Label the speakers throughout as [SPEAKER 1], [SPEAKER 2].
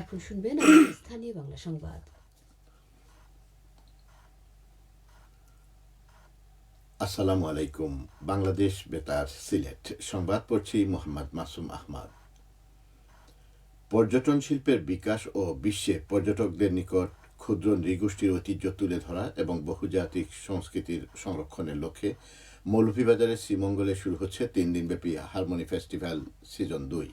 [SPEAKER 1] এখন শুনবেন আমাদের স্থানীয় বাংলা সংবাদ।
[SPEAKER 2] আসসালামু আলাইকুম। বাংলাদেশ বেতার সিলেট সংবাদ পড়ছি মোহাম্মদ মাসুম আহমদ। পর্যটন শিল্পের বিকাশ ও বিশ্বে পর্যটকদের নিকট ক্ষুদ্র নৃগোষ্ঠীর ঐতিহ্য তুলে ধরা এবং বহুজাতিক সংস্কৃতির সংরক্ষণের লক্ষ্যে মৌলভীবাজারের শ্রীমঙ্গলে শুরু হচ্ছে 3 দিনব্যাপী harmony festival season 2।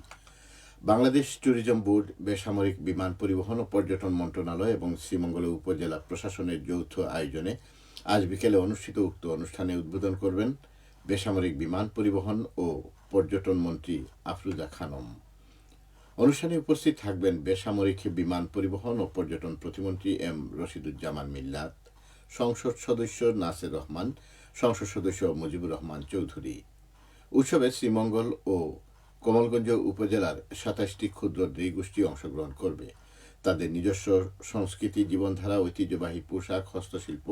[SPEAKER 2] Bangladesh tourism board, বেসামরিক বিমান পরিবহন ও পর্যটন মন্ত্রণালয় এবং শ্রীমঙ্গল উপজেলা প্রশাসনের যৌথ আয়োজনে আজ বিকেলে অনুষ্ঠিত উক্ত অনুষ্ঠানে উদ্বোধন করবেন বেসামরিক বিমান পরিবহন ও পর্যটন মন্ত্রী আফরুজা খানম। অনুষ্ঠানে উপস্থিত থাকবেন বেসামরিক বিমান পরিবহন ও পর্যটন প্রতিমন্ত্রী এম রশিদুজ্জামান মিল্লাত, সংসদ সদস্য নাসির রহমান, সংসদ সদস্য মুজিবুর রহমান চৌধুরী। উৎসবে শ্রীমঙ্গল ও কমলগঞ্জ উপজেলার 27টি ক্ষুদ্র নৃগোষ্ঠী অংশগ্রহণ করবে। তাদের নিজস্ব সংস্কৃতি, জীবনধারা, ঐতিহ্যবাহী পোশাক, হস্তশিল্প,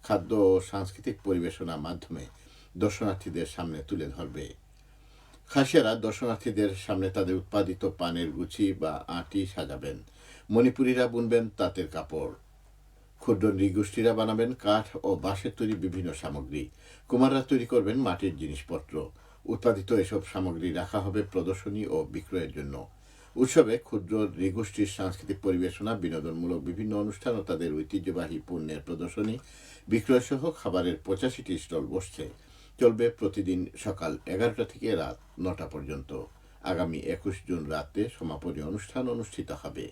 [SPEAKER 2] খাদ্য ও সাংস্কৃতিক পরিবেশনার মাধ্যমে দর্শনার্থীদের সামনে তুলে ধরবে। খাসিয়ারা দর্শনার্থীদের সামনে তাদের উৎপাদিত পানের গুছি বা আঁটি সাজাবেন। মণিপুরীরা বুনবেন তাঁতের কাপড়। ক্ষুদ্র নৃগোষ্ঠীরা বানাবেন কাঠ ও বাঁশের তৈরি বিভিন্ন সামগ্রী। কুমাররা তৈরি করবেন মাটির জিনিসপত্র। উৎপাদিত এসব সামগ্রী রাখা হবে প্রদর্শনী ও বিক্রয়ের জন্য। উৎসবে ক্ষুদ্র নৃগোষ্ঠীর সাংস্কৃতিক পরিবেশনা, বিনোদনমূলক বিভিন্ন অনুষ্ঠান ও তাদের ঐতিহ্যবাহী পণ্যের প্রদর্শনী, বিক্রয় সহ খাবারের 85টি স্টল বসছে। চলবে প্রতিদিন সকাল 11টা থেকে রাত 9টা পর্যন্ত। আগামী 21 জুন রাতে সমাপনী অনুষ্ঠান অনুষ্ঠিত হবে।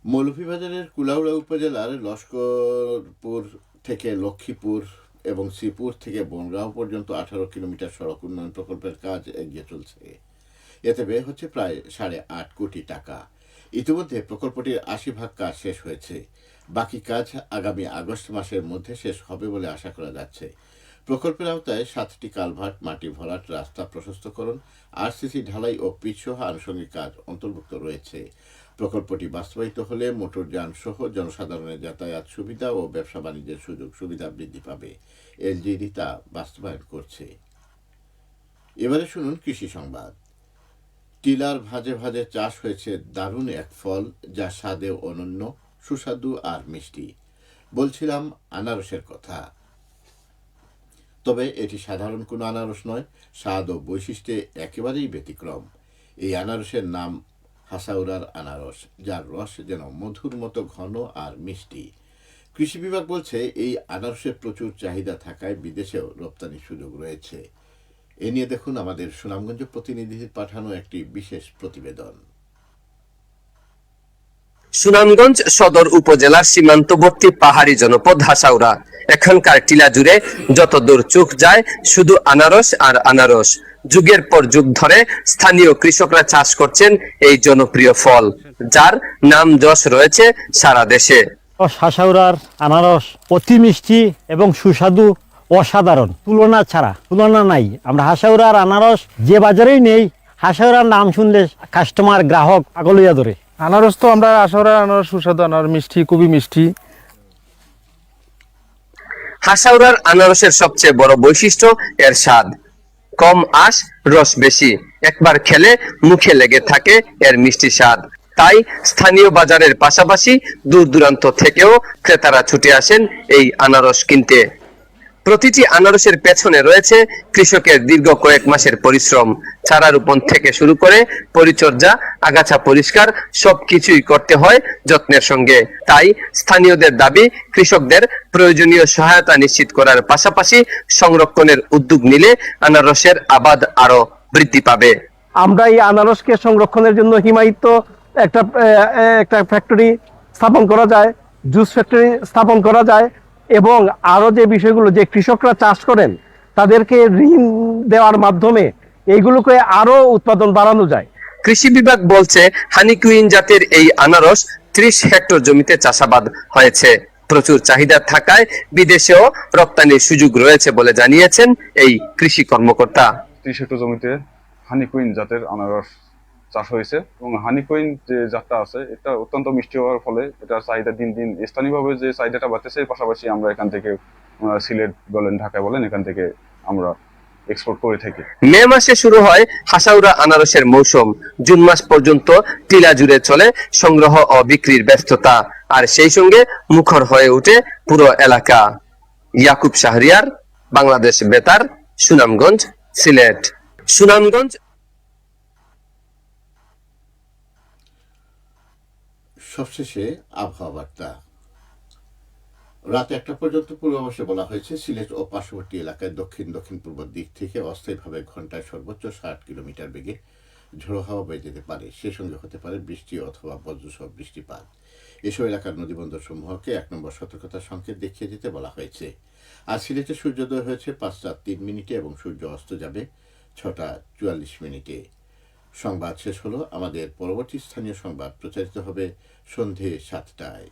[SPEAKER 2] মৌলভীবাজারের কুলাউড়া উপজেলার লস্করপুর থেকে লক্ষ্মীপুর এবং শ্রীপুর থেকে বনগাঁও পর্যন্ত 18 কিলোমিটার সড়ক উন্নয়ন প্রকল্পের কাজ এগিয়ে চলছে। এতে ব্যয় হচ্ছে প্রায় 8.5 কোটি টাকা। ইতিমধ্যে প্রকল্পটির 80% কাজ শেষ হয়েছে। বাকি কাজ আগামী আগস্ট মাসের মধ্যে শেষ হবে বলে আশা করা যাচ্ছে। প্রকল্পের আওতায় 7টি কালভার্ট, মাটি ভরাট, রাস্তা প্রশস্তকরণ, আরসিসি ঢালাই ও পিচ সহ আনুষঙ্গিক কাজ অন্তর্ভুক্ত রয়েছে। প্রকল্পটি বাস্তবায়িত হলে মোটরযান সহ জনসাধারণের যাতায়াত সুবিধা ও ব্যবসা বাণিজ্যের সুযোগ সুবিধা বৃদ্ধি পাবে। এলজিডি তা বাস্তবায়ন করছে। এবারে শুনুন কৃষি সংবাদ। টিলার ভাজে ভাজে চাষ হয়েছে দারুণ এক ফল, যা স্বাদে অনন্য, সুস্বাদু আর মিষ্টি। বলছিলাম আনারসের কথা। তবে এটি সাধারণ কোনো আনারস নয়, স্বাদ ও বৈশিষ্ট্যে একেবারেই ব্যতিক্রম। এই আনারসের নাম হাসাউরার আনারস, যার রস যেন মধুর মতো ঘন আর মিষ্টি। কৃষি বিভাগ বলছে এই আনারসের প্রচুর চাহিদা থাকায় বিদেশেও রপ্তানির সুযোগ রয়েছে। এ নিয়ে দেখুন আমাদের সুনামগঞ্জ প্রতিনিধির পাঠানো একটি বিশেষ প্রতিবেদন।
[SPEAKER 3] সুনামগঞ্জ সদর উপজেলার সীমান্তবর্তী পাহাড়ি জনপদ হাসাউরা। এখানকার টিলা জুড়ে যত দূর চোখ যায় শুধু আনারস আর আনারস। যুগের পর যুগ ধরে স্থানীয় কৃষকরা চাষ করছেন এই জনপ্রিয় ফল, যার নাম যশ রয়েছে সারা দেশে।
[SPEAKER 4] হাসাউরার আনারস অতি মিষ্টি এবং সুস্বাদু, অসাধারণ, তুলনা নাই। আমরা হাসাউরার আনারস যে বাজারেই নেই, হাসাউরার নাম শুনলে কাস্টমার, গ্রাহক পাগল হইয়া ধরে।
[SPEAKER 5] আনারস তো আমরা হাসাউরার আনারস সুস্বাদু আনারস, মিষ্টি, খুবই মিষ্টি।
[SPEAKER 3] হাসাউরার আনারসের সবচেয়ে বড় বৈশিষ্ট্য এর স্বাদ। কম আঁশ, রস বেশি। একবার খেলে মুখে লেগে থাকে এর মিষ্টি স্বাদ। তাই স্থানীয় বাজারের পাশাপাশি দূর দূরান্ত থেকেও ক্রেতারা ছুটে আসেন এই আনারস কিনতে। প্রতিটি আনারসের পেছনে রয়েছে কৃষকের দীর্ঘ কয়েক মাসের পরিশ্রম। চারা রোপণ থেকে শুরু করে পরিচর্যা, আগাছা পরিষ্কার সবকিছুই করতে হয় যত্নের সঙ্গে। তাই স্থানীয়দের দাবি, কৃষকদের প্রয়োজনীয় সহায়তা নিশ্চিত করার পাশাপাশি সংরক্ষণের উদ্যোগ নিলে আনারসের আবাদ আরো বৃদ্ধি পাবে।
[SPEAKER 4] আমরা এই আনারসকে সংরক্ষণের জন্য হিমায়িত একটা ফ্যাক্টরি স্থাপন করা যায়, জুস ফ্যাক্টরি স্থাপন করা যায়, এবং আরো যে বিষয়গুলো যে কৃষকরা চাষ করেন তাদেরকে ঋণ দেওয়ার মাধ্যমে এইগুলোকে আরো উৎপাদন বাড়ানো যায়।
[SPEAKER 3] কৃষি বিভাগ বলছে হানিকুইন জাতের এই আনারস 30 হেক্টর জমিতে চাষাবাদ হয়েছে। প্রচুর চাহিদা থাকায় বিদেশেও রপ্তানির সুযোগ রয়েছে বলে জানিয়েছেন এই কৃষি কর্মকর্তা।
[SPEAKER 6] 30 হেক্টর জমিতে হানিকুইন জাতের আনারস চাষ হয়েছে এবং হানিকুইন যে জাতটা আছে এটা অত্যন্ত মিষ্টি হওয়ার ফলে এটার চাহিদা দিন দিন স্থানীয়ভাবে যে চাহিদাটা বাড়তেছে, এর পাশাপাশি আমরা এখান থেকে সিলেট বলেন, ঢাকা বলেন, এখান থেকে আমরা এক্সপোর্ট করে থাকি।
[SPEAKER 3] মে মাসে শুরু হয় হাসাউড়া আনারসের মৌসুম। জুন মাস পর্যন্ত টিলা জুড়ে চলে সংগ্রহ ও বিক্রির ব্যস্ততা, আর সেই সঙ্গে মুখর হয়ে ওঠে পুরো এলাকা। ইয়াকুব শাহরিয়ার, বাংলাদেশ বেতার, সুনামগঞ্জ, সিলেট। সুনামগঞ্জ।
[SPEAKER 2] সবশেষে আবহাওয়া বার্তা। রাত 1টা পর্যন্ত পূর্বাভাসে বলা হয়েছে সিলেট ও পার্শ্ববর্তী এলাকায় দক্ষিণ দক্ষিণ পূর্ব দিক থেকে অস্থায়ীভাবে ঘন্টায় সর্বোচ্চ 60 কিলোমিটার বেগে ঝোড়ো হাওয়া বয়ে যেতে পারে। সেই সঙ্গে হতে পারে বৃষ্টি অথবা বজ্রসহ বৃষ্টিপাত। এসব এলাকার নদীবন্দর সমূহকে 1 নম্বর সতর্কতার সংকেত দেখিয়ে দিতে বলা হয়েছে। আর সিলেটে সূর্যোদয় হয়েছে 5:03 এবং সূর্য অস্ত যাবে 6:44। সংবাদ শেষ হলো। আমাদের পরবর্তী স্থানীয় সংবাদ প্রচারিত হবে সন্ধে 7টায়।